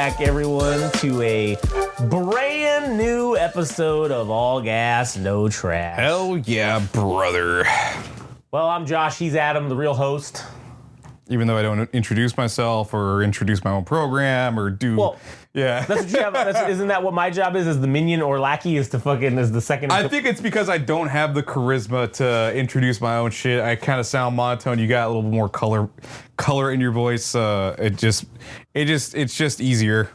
back, everyone, to a brand new episode of All Gas, No Trash. Hell yeah, brother. Well, I'm Josh. He's Adam, the real host. Even though I don't introduce myself or introduce my own program or do... Well, yeah. That's what you have. Isn't that what my job is? As the minion or lackey is to fucking as the second. I think it's because I don't have the charisma to introduce my own shit. I kind of sound monotone. You got a little bit more color in your voice. It's just easier.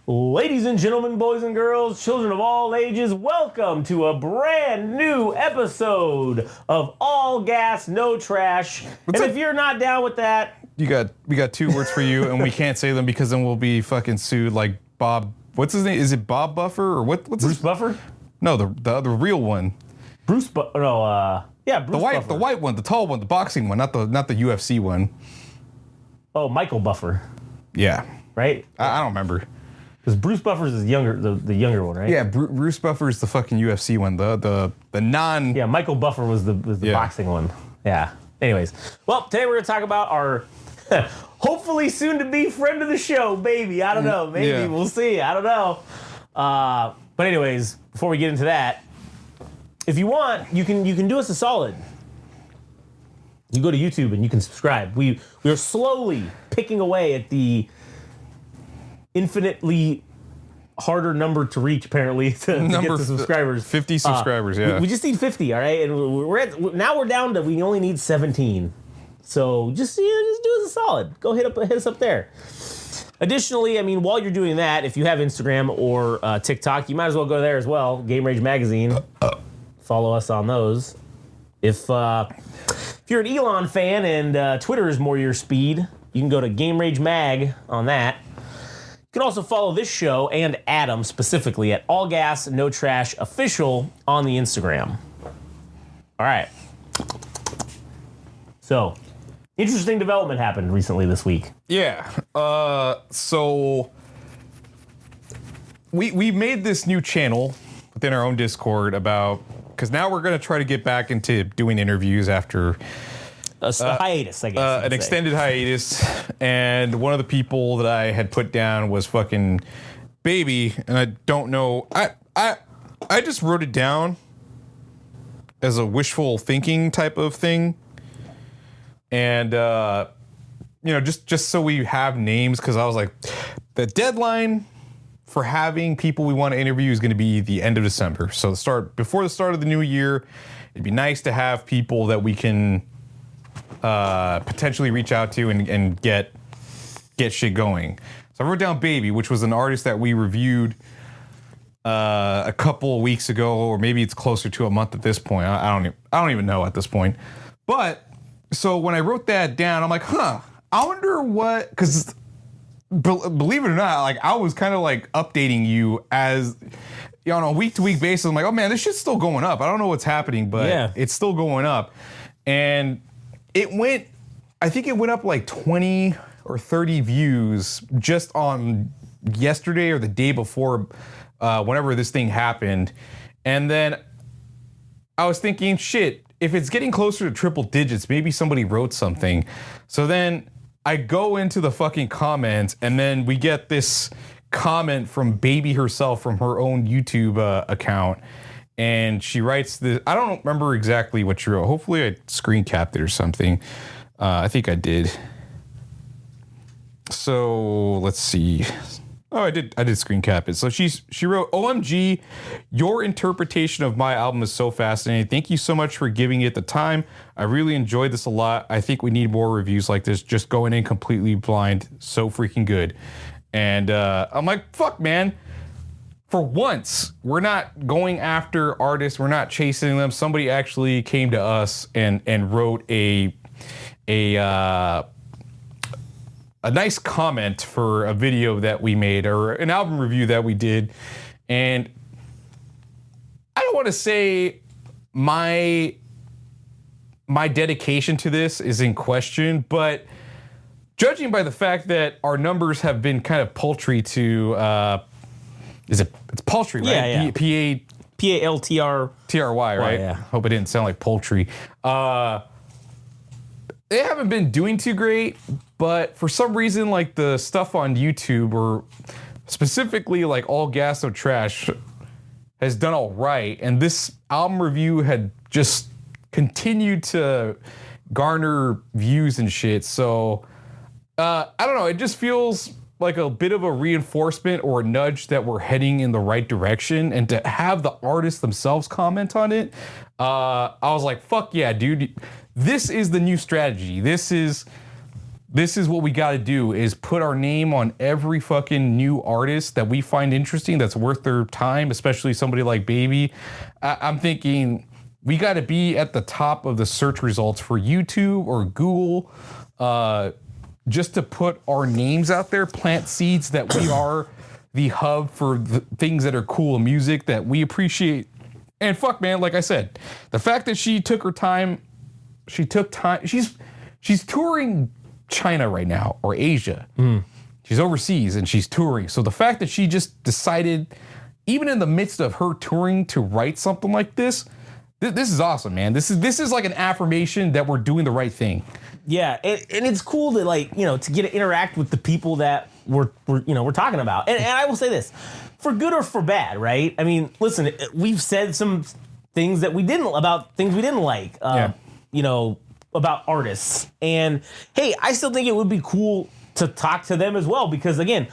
Ladies and gentlemen, boys and girls, children of all ages, welcome to a brand new episode of All Gas, No Trash. If you're not down with that, we got two words for you, and we can't say them because then we'll be fucking sued like Bob. What's his name? Is it Bob Buffer or what's Bruce Buffer? No, the other real one. Bruce Buffer. The white one, the tall one, the boxing one, not the UFC one. Oh, Michael Buffer. Yeah. Right? I don't remember. Because Bruce Buffer's is younger, the younger one, right? Yeah, Bruce Buffer's the fucking UFC one, the non. Yeah, Michael Buffer was the boxing one. Yeah. Anyways, well, today we're gonna talk about our hopefully soon to be friend of the show, Babii. I don't know, maybe we'll see. I don't know. But anyways, before we get into that, if you want, you can do us a solid. You go to YouTube and you can subscribe. We are slowly picking away at the infinitely harder number to reach, apparently, to get to subscribers. 50 subscribers, yeah. We just need 50, all right? And now we're down to, we only need 17. So just do us a solid. Go hit us up there. Additionally, I mean, while you're doing that, if you have Instagram or TikTok, you might as well go there as well. Game Rage Magazine. Follow us on those. If you're an Elon fan and Twitter is more your speed, you can go to Game Rage Mag on that. You can also follow this show and Adam specifically at All Gas No Trash Official on the Instagram. All right. So, interesting development happened recently this week. Yeah. So we made this new channel within our own Discord because now we're going to try to get back into doing interviews after a hiatus, I guess. An extended hiatus, and one of the people that I had put down was fucking Babii, and I don't know. I just wrote it down as a wishful thinking type of thing, and just so we have names, because I was like, the deadline for having people we want to interview is going to be the end of December. So before the start of the new year, it'd be nice to have people that we can potentially reach out to and get shit going. So I wrote down Babii, which was an artist that we reviewed a couple of weeks ago, or maybe it's closer to a month at this point. I don't even know at this point. But so when I wrote that down, I'm like, I wonder what, because believe it or not, like I was kind of like updating you as on a week-to-week basis. I'm like, oh man, this shit's still going up. I don't know what's happening, but it's still going up. And I think it went up like 20 or 30 views just on yesterday or the day before, whenever this thing happened. And then I was thinking, shit, if it's getting closer to triple digits, maybe somebody wrote something. So then I go into the fucking comments, and then we get this comment from Babii herself from her own YouTube account. And she writes this. I don't remember exactly what she wrote. Hopefully I screen capped it or something. I think I did. So let's see. Oh, I did screen cap it. So she wrote, OMG, your interpretation of my album is so fascinating. Thank you so much for giving it the time. I really enjoyed this a lot. I think we need more reviews like this. Just going in completely blind. So freaking good. And I'm like, fuck, man. For once, we're not going after artists. We're not chasing them. Somebody actually came to us and wrote a nice comment for a video that we made or an album review that we did. And I don't want to say my dedication to this is in question, but judging by the fact that our numbers have been kind of paltry to it's paltry, right? Yeah. P-A-L-T-R. T-R-Y, right? Yeah. Hope it didn't sound like poultry. They haven't been doing too great, But for some reason, like the stuff on YouTube, or specifically like All Gas No Trash, has done all right, and this album review had just continued to garner views and shit. So I don't know, it just feels like a bit of a reinforcement or a nudge that we're heading in the right direction. And to have the artists themselves comment on it, I was like, fuck yeah, dude, this is the new strategy. This is what we got to do, is put our name on every fucking new artist that we find interesting, that's worth their time, especially somebody like Babii. I'm thinking we got to be at the top of the search results for YouTube or Google, just to put our names out there, plant seeds that we are the hub for the things that are cool music that we appreciate. And fuck, man, like I said, the fact that she took time, she's touring China right now, or Asia. She's overseas and she's touring. So the fact that she just decided, even in the midst of her touring, to write something like this is awesome, man. This is like an affirmation that we're doing the right thing. Yeah, and it's cool to, like, you know, to get to interact with the people that we're talking about. And I will say this, for good or for bad, right? I mean, listen, we've said some things that we didn't like. You know, about artists, and hey, I still think it would be cool to talk to them as well, because again,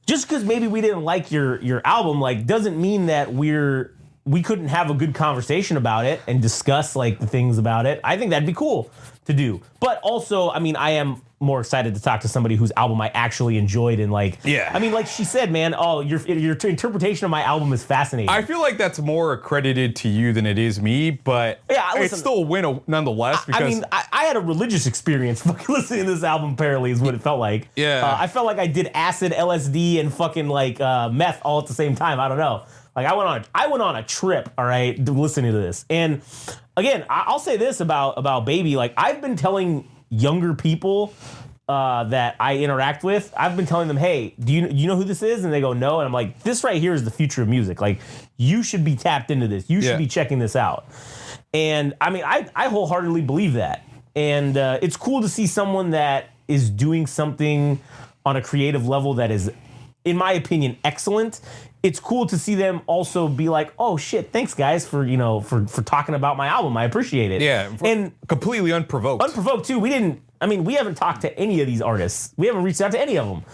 just because maybe we didn't like your album, like, doesn't mean that we couldn't have a good conversation about it and discuss like the things about it. I think that'd be cool to do. But also, I mean, I am more excited to talk to somebody whose album I actually enjoyed, and like, yeah. I mean, like she said, man, oh, your interpretation of my album is fascinating. I feel like that's more accredited to you than it is me, but yeah, listen, it's still a win nonetheless. Because I mean, I had a religious experience fucking listening to this album. Apparently, is what it felt like. Yeah, I felt like I did acid, LSD, and fucking like meth all at the same time. I don't know. Like I went on a trip. All right, listening to this, and again, I'll say this about Babii. Like, I've been telling younger people that I interact with, I've been telling them, hey, do you know who this is? And they go, no. And I'm like, this right here is the future of music. Like, you should be tapped into this. You should be checking this out. And I mean, I wholeheartedly believe that. And it's cool to see someone that is doing something on a creative level that is, in my opinion, excellent. It's cool to see them also be like, oh shit, thanks guys for talking about my album. I appreciate it. Yeah, and completely unprovoked. Unprovoked too. We haven't talked to any of these artists. We haven't reached out to any of them.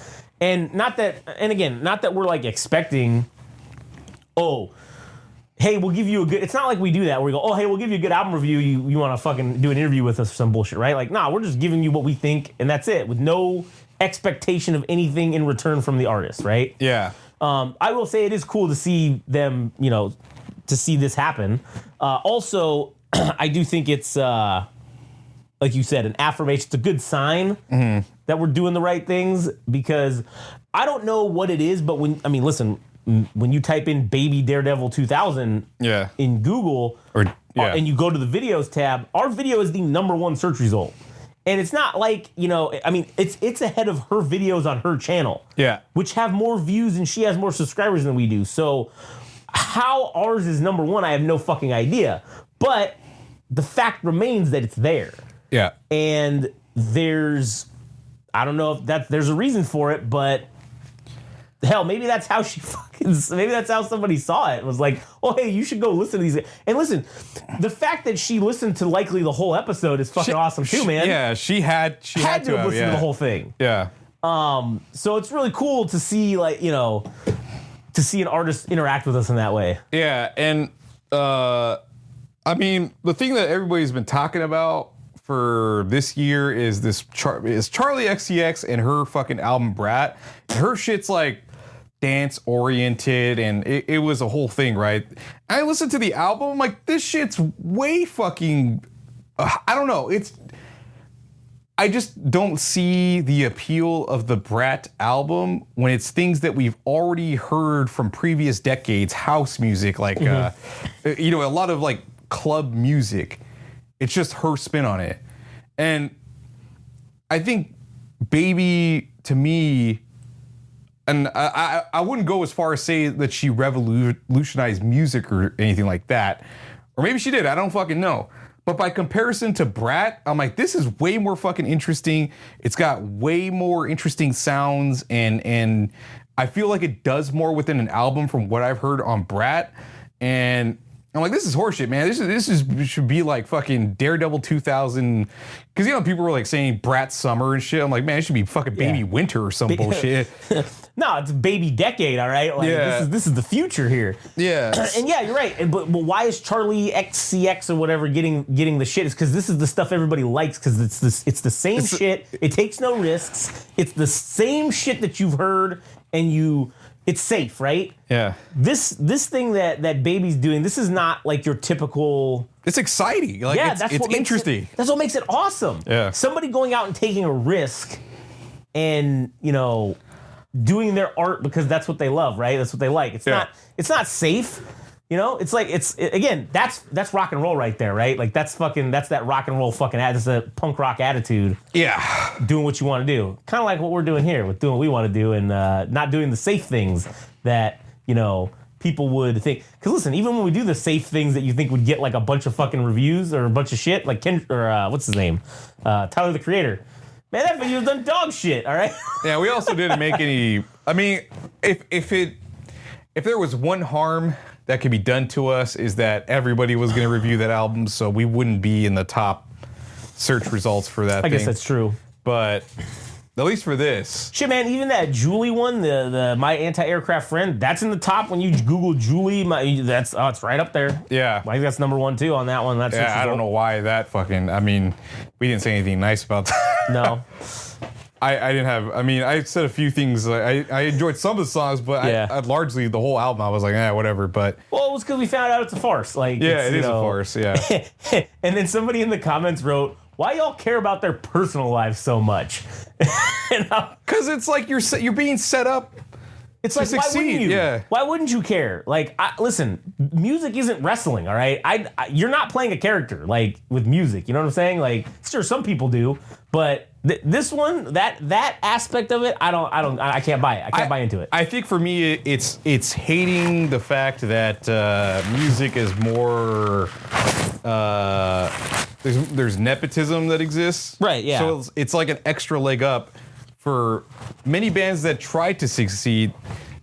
And not that we're like expecting, oh, hey, we'll give you a good, it's not like we do that where we go, oh, hey, we'll give you a good album review. You want to fucking do an interview with us or some bullshit, right? Like, nah, we're just giving you what we think and that's it, with no expectation of anything in return from the artist, right? Yeah. I will say it is cool to see them, to see this happen. Also, I do think it's, like you said, an affirmation. It's a good sign that we're doing the right things, because I don't know what it is, but when you type in Babii Daredevil 2000 in Google and you go to the videos tab, our video is the #1 search result. And it's not like, it's ahead of her videos on her channel. Yeah. Which have more views and she has more subscribers than we do. So how ours is #1, I have no fucking idea. But the fact remains that it's there. Yeah. And there's a reason for it, but hell, maybe that's how somebody saw it. It was like, oh, hey, you should go listen to these. And listen, the fact that she listened to likely the whole episode is fucking awesome too, man. Yeah, she had to have listened to the whole thing. Yeah. So it's really cool to see, like, to see an artist interact with us in that way. Yeah, and the thing that everybody's been talking about for this year is is Charlie XCX and her fucking album Brat. And her shit's like dance oriented, and it was a whole thing, right? I listened to the album, like, this shit's way fucking I don't know, I just don't see the appeal of the Brat album when it's things that we've already heard from previous decades, house music, like a lot of like club music. It's just her spin on it. And I think Babii, to me, and I wouldn't go as far as say that she revolutionized music or anything like that. Or maybe she did, I don't fucking know. But by comparison to Brat, I'm like, this is way more fucking interesting. It's got way more interesting sounds, and I feel like it does more within an album from what I've heard on Brat. And I'm like, this is horseshit, man. This should be like fucking Daredevil 2000. Because, you know, people were like saying Brat Summer and shit. I'm like, man, it should be fucking Baby Winter or some bullshit. No, it's Baby Decade, all right? Like, this is the future here. Yeah. And yeah, you're right. But why is Charlie XCX or whatever getting the shit? It's because this is the stuff everybody likes, because it's the same shit. It takes no risks. It's the same shit that you've heard, and it's safe, right? Yeah. This thing that Baby's doing, this is not like your typical... It's exciting. Like, it's interesting. That's what makes it awesome. Yeah. Somebody going out and taking a risk and, you know, doing their art because that's what they love, right? That's what they like. It's not safe. You know, it's like, again, that's rock and roll right there, right? Like that's that rock and roll fucking that's a punk rock attitude. Yeah. Doing what you want to do. Kind of like what we're doing here with doing what we want to do, and not doing the safe things that, you know, people would think. Because listen, even when we do the safe things that you think would get like a bunch of fucking reviews or a bunch of shit, like what's his name? Tyler, the Creator. Man, that video's done dog shit, all right? Yeah, we also didn't make any... I mean, if there was one harm that could be done to us, is that everybody was going to review that album, so we wouldn't be in the top search results for that I guess that's true. But at least for this... Shit, man, even that Julie one, the My Anti-Aircraft Friend, that's in the top when you Google Julie. It's right up there. Yeah. I think that's number 1, too, on that one. That's I don't know why that fucking... I mean, we didn't say anything nice about that. No. I didn't have... I mean, I said a few things. I enjoyed some of the songs, but I largely, the whole album, I was like, whatever, but... Well, it was because we found out it's a farce. Like, yeah, it is a farce, yeah. And then somebody in the comments wrote, why y'all care about their personal lives so much? Because it's like you're being set up. It's like, succeed. Why wouldn't you? Yeah. Why wouldn't you care? Like, listen, music isn't wrestling, all right? You're not playing a character, like, with music. You know what I'm saying? Like, sure, some people do, but this one, that aspect of it, I can't buy it. I can't buy into it. I think for me, it's hating the fact that music is more... There's nepotism that exists. Right, yeah. So it's like an extra leg up for many bands that try to succeed.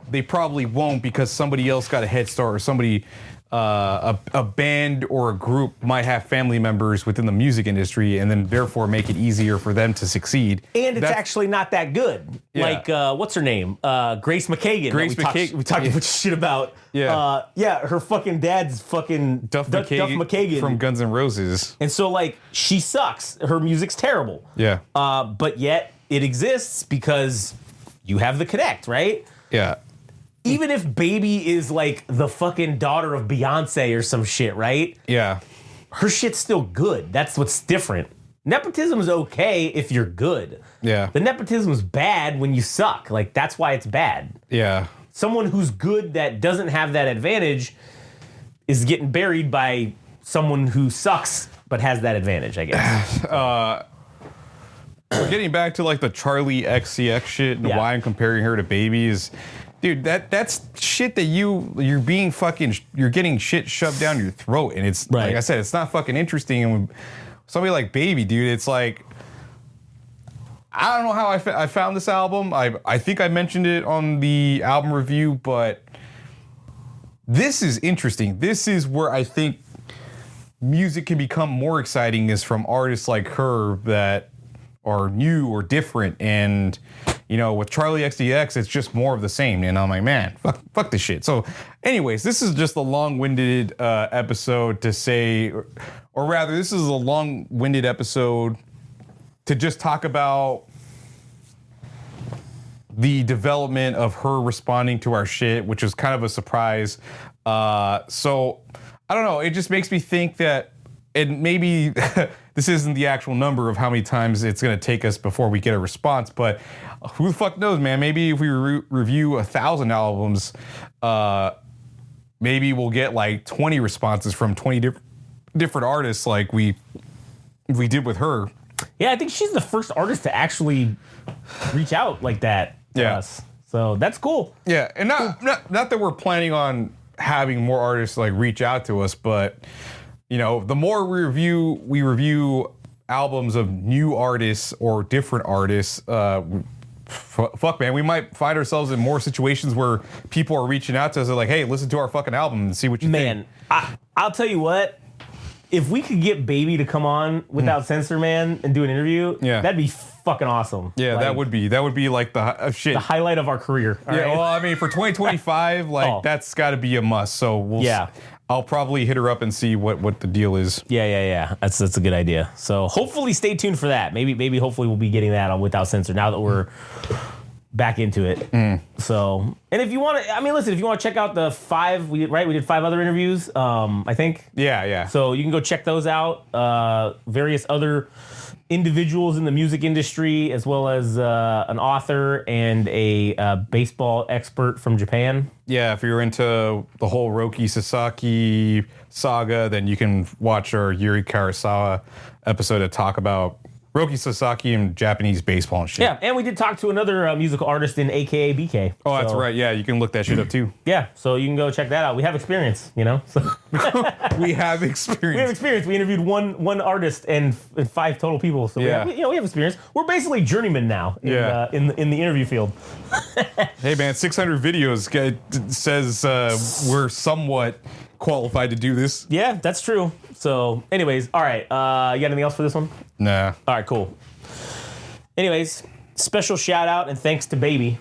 They probably won't because somebody else got a head start, or somebody, a band or a group might have family members within the music industry, and then therefore make it easier for them to succeed. And it's actually not that good. Yeah. Like, what's her name? Grace McKagan. Grace McKagan. We talked a bunch of shit about. Yeah. Her fucking dad's fucking Duff McKagan from Guns N' Roses. And so, like, she sucks. Her music's terrible. Yeah. But yet it exists because you have the connect, right? Yeah. Even if Babii is like the fucking daughter of Beyonce or some shit, right? Yeah. Her shit's still good. That's what's different. Nepotism is okay if you're good. Yeah. The nepotism's bad when you suck. Like, that's why it's bad. Yeah. Someone who's good that doesn't have that advantage is getting buried by someone who sucks but has that advantage, I guess. We're getting back to like the Charlie XCX shit and why I'm comparing her to Babii is, dude, that's shit that you're getting shit shoved down your throat, and it's like I said, it's not fucking interesting. And when somebody like Babii, dude, it's like, I don't know how I found this album. I think I mentioned it on the album review, but this is interesting. This is where I think music can become more exciting, is from artists like her that are new or different. And, you know, with Charlie XCX, it's just more of the same. And I'm like, man, fuck this shit. So anyways, this is just a long-winded episode to say, or rather, this is a long-winded episode to just talk about the development of her responding to our shit, which was kind of a surprise. So I don't know. It just makes me think that, and maybe this isn't the actual number of how many times it's going to take us before we get a response, but who the fuck knows, man? Maybe if we review 1,000 albums, maybe we'll get like 20 responses from 20 different artists, like we did with her. Yeah, I think she's the first artist to actually reach out like that to us. So that's cool. Yeah, and not that we're planning on having more artists like reach out to us, but You know, the more we review albums of new artists or different artists, fuck man, we might find ourselves in more situations where people are reaching out to us. They're like, hey, listen to our fucking album and see what you think. Man, I'll tell you what. If we could get Babii to come on without censor, man, and do an interview, that'd be fucking awesome. Yeah, like, that would be like the shit. The highlight of our career. Yeah, right? well, I mean, for 2025, like that's got to be a must. So I'll probably hit her up and see what the deal is. Yeah. That's a good idea. So hopefully, stay tuned for that. Maybe hopefully we'll be getting that on without censor now that we're back into it. So, and if you want to, I mean, listen, if you want to check out the 5 we did 5 other interviews. I think. Yeah. So you can go check those out. Various other individuals in the music industry, as well as an author and a baseball expert from Japan. Yeah, if you're into the whole Roki Sasaki saga, then you can watch our Yuri Karasawa episode to talk about Roki Sasaki and Japanese baseball and shit. Yeah, and we did talk to another musical artist in AKA BK. Oh, that's right. Yeah, you can look that shit up too. Yeah, so you can go check that out. We have experience, you know. So we have experience. We have experience. We interviewed one artist and 5 total people. So we have experience. We're basically journeymen now. In the interview field. Hey man, 600 videos says we're somewhat qualified to do this. Yeah, that's true. So, anyways, all right. You got anything else for this one? Nah. All right, cool. Anyways, special shout out and thanks to Babii.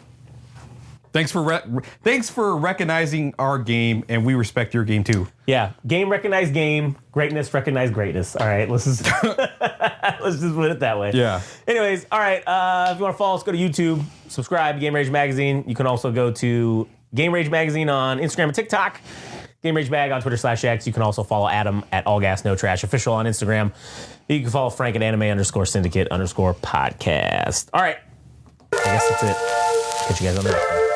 Thanks for recognizing our game, and we respect your game too. Yeah, game recognize game, greatness recognize greatness. All right, let's just let's just put it that way. Yeah. Anyways, all right. If you want to follow us, go to YouTube, subscribe to Game Rage Magazine. You can also go to Game Rage Magazine on Instagram and TikTok. Game Rage Mag on Twitter/X. You can also follow Adam at All Gas No Trash Official on Instagram. You can follow Frank at Anime_Syndicate_podcast. All right. I guess that's it. Catch you guys on the next one.